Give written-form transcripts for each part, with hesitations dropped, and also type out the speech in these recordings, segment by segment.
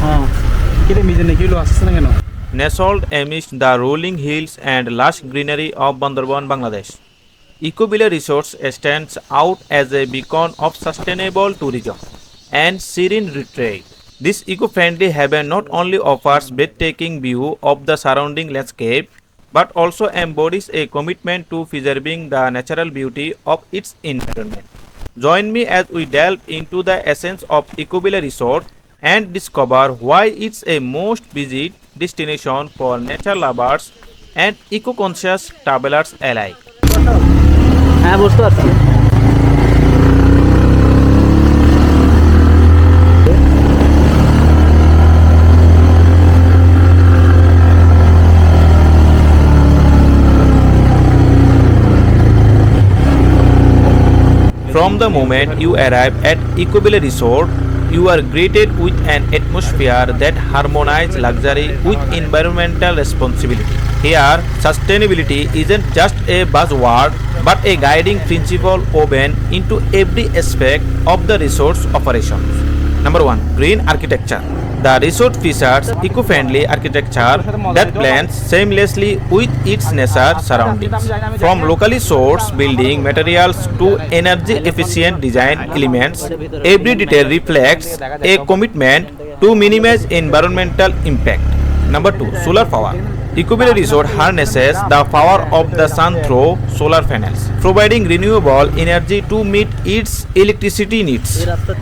হ্যাঁ কিরে মিজে নাকি হলো আসছে না কেন? Nestled amidst the rolling hills and lush greenery of Bandarban, Bangladesh, Ecovilla Resort stands out as a beacon of sustainable tourism and serene retreat. This eco-friendly haven not only offers breathtaking view of the surrounding landscape but also embodies a commitment to preserving the natural beauty of its environment. Join me as we delve into the essence of Ecovilla Resort and discover why it's a most visited destination for nature lovers and eco-conscious travelers alike. হ্যাঁ বুঝতে পারছি। From the moment you arrive at Ecovilla Resort, you are greeted with an atmosphere that harmonizes luxury with environmental responsibility. Here, sustainability isn't just a buzzword but a guiding principle woven into every aspect of the resort's operations. Number 1. Green architecture. The resort features eco-friendly architecture that blends seamlessly with its nature surroundings. From locally sourced building materials to energy-efficient design elements, every detail reflects a commitment to minimize environmental impact. Number 2. Solar power. Ecovilla Resort harnesses the power of the sun through solar panels, providing renewable energy to meet its electricity needs.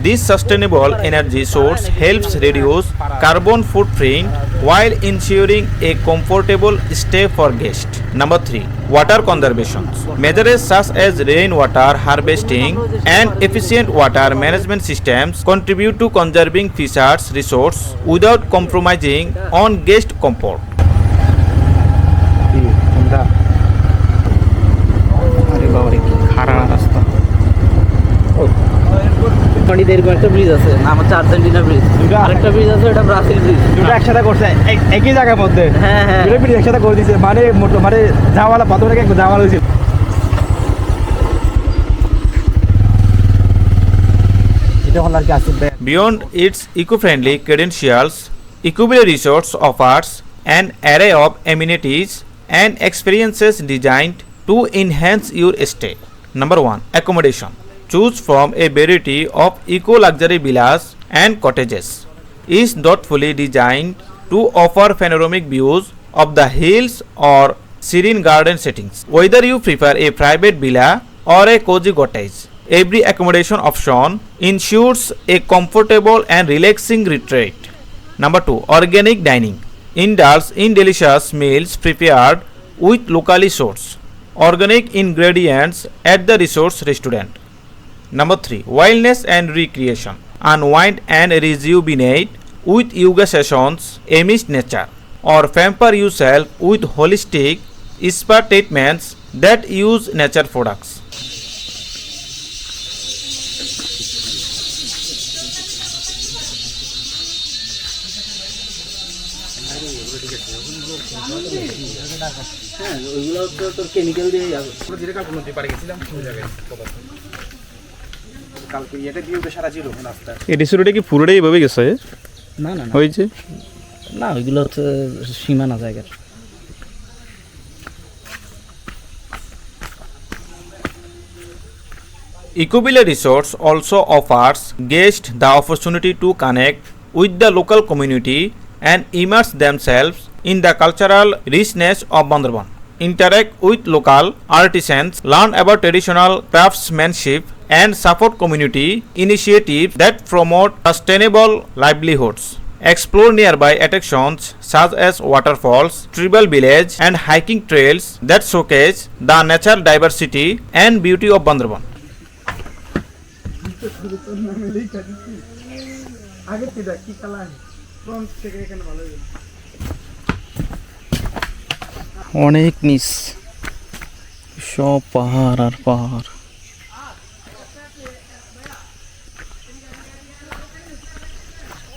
This sustainable energy source helps reduce carbon footprint while ensuring a comfortable stay for guests. Number 3. Water conservation. Measures such as rainwater harvesting and efficient water management systems contribute to conserving Fisher's resource without compromising on guest comfort. আরে বাবা রে কি খারাপ রাস্তা। পানিদের একটা bridge আছে নাম হচ্ছে আর্জেন্টিনা ব্রিজ, আরেকটা ব্রিজ আছে ওটা ব্রাজিল ব্রিজ, দুটো একসাথে করছে একই জায়গার মধ্যে। হ্যাঁ হ্যাঁ দুটো ব্রিজ একসাথে করে দিয়েছে, মানে মানে যাওয়ালা প্রথমে থেকে যাওয়ালা হয়েছিল। এটা হল আর কি আসবে। Beyond its eco-friendly credentials, Ecovilla Resorts offers an array of amenities and experiences designed to enhance your stay. Number 1. Accommodation. Choose from a variety of eco-luxury villas and cottages, each thoughtfully designed to offer panoramic views of the hills or serene garden settings. Whether you prefer a private villa or a cozy cottage, every accommodation option ensures a comfortable and relaxing retreat. Number 2. Organic dining. Indulge in delicious meals prepared with locally sourced organic ingredients at the resort's restaurant. Number 3. Wildness and recreation. Unwind and rejuvenate with yoga sessions amidst nature, or pamper yourself with holistic spa treatments that use nature products. হ্যাঁ ওইগুলো তো তোর chemical দিয়ে যাবে। কালকে এটা দিয়ে সারা ছিল রাস্তা। এই রিসোর্টে কি পুরোটাই এভাবে গেছে না না না হয়েছে? না ওইগুলো হচ্ছে সীমানা জায়গার। Ecovilla Resorts also offers guests the opportunity to connect with the local community and immerse themselves in the cultural richness of Bandarban. Interact with local artisans, learn about traditional craftsmanship, and support community initiatives that promote sustainable livelihoods. Explore nearby attractions such as waterfalls, tribal village, and hiking trails that showcase the natural diversity and beauty of Bandarban. অনেক নিচ, সব পাহাড় আর পাহাড়।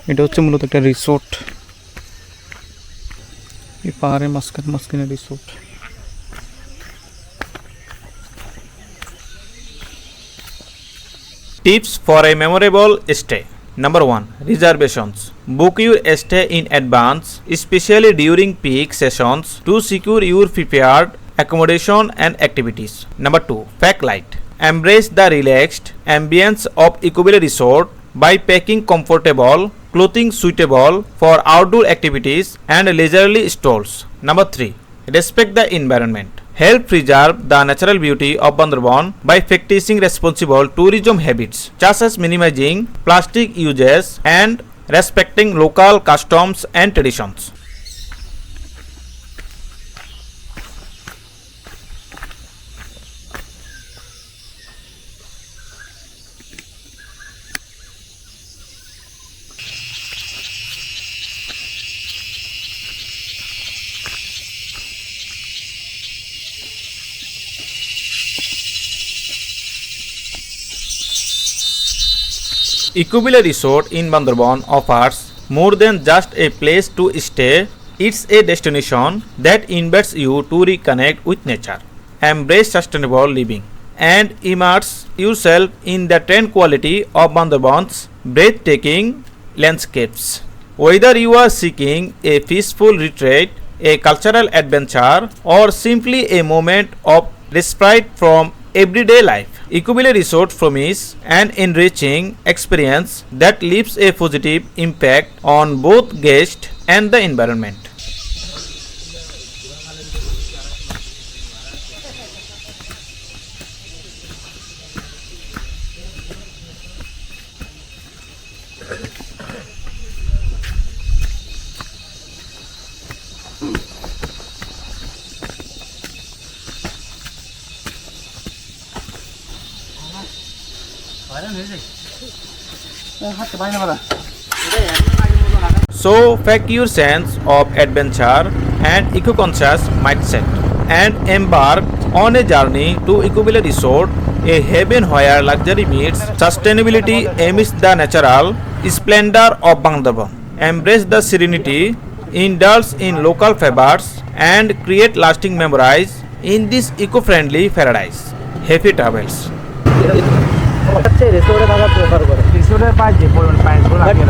এটা হচ্ছে মূলত একটা resort, এই পাহাড়ের মাঝখানে resort. Tips for a memorable stay. Number 1. Reservations. Book your stay in advance, especially during peak sessions, to secure your prepared accommodation and activities. Number 2. Pack light. Embrace the relaxed ambience of Ecobele Resort by packing comfortable clothing suitable for outdoor activities and leisurely strolls. Number 3. Respect the environment. Help preserve the natural beauty of Bandarban by practicing responsible tourism habits, such as minimizing plastic uses and respecting local customs and traditions. Ecobele Resort in Bandarban offers more than just a place to stay. It's a destination that invites you to reconnect with nature, embrace sustainable living, and immerse yourself in the tranquility of Bandarban's breathtaking landscapes. Whether you are seeking a peaceful retreat, a cultural adventure, or simply a moment of respite from everyday life, Ecobele Resort promises an enriching experience that leaves a positive impact on both guests and the environment. So, pack your sense of adventure and eco-conscious mindset and embark on a journey to Ecobele Resort, a haven where luxury meets sustainability amidst the natural splendor of Bandarban. Embrace the serenity, indulge in local flavors, and create lasting memories in this eco-friendly paradise. Happy travels. রিসোর্টে থাকা prefer করে রিসোর্টের পাঁচ যে পরিমাণ পানি লাগে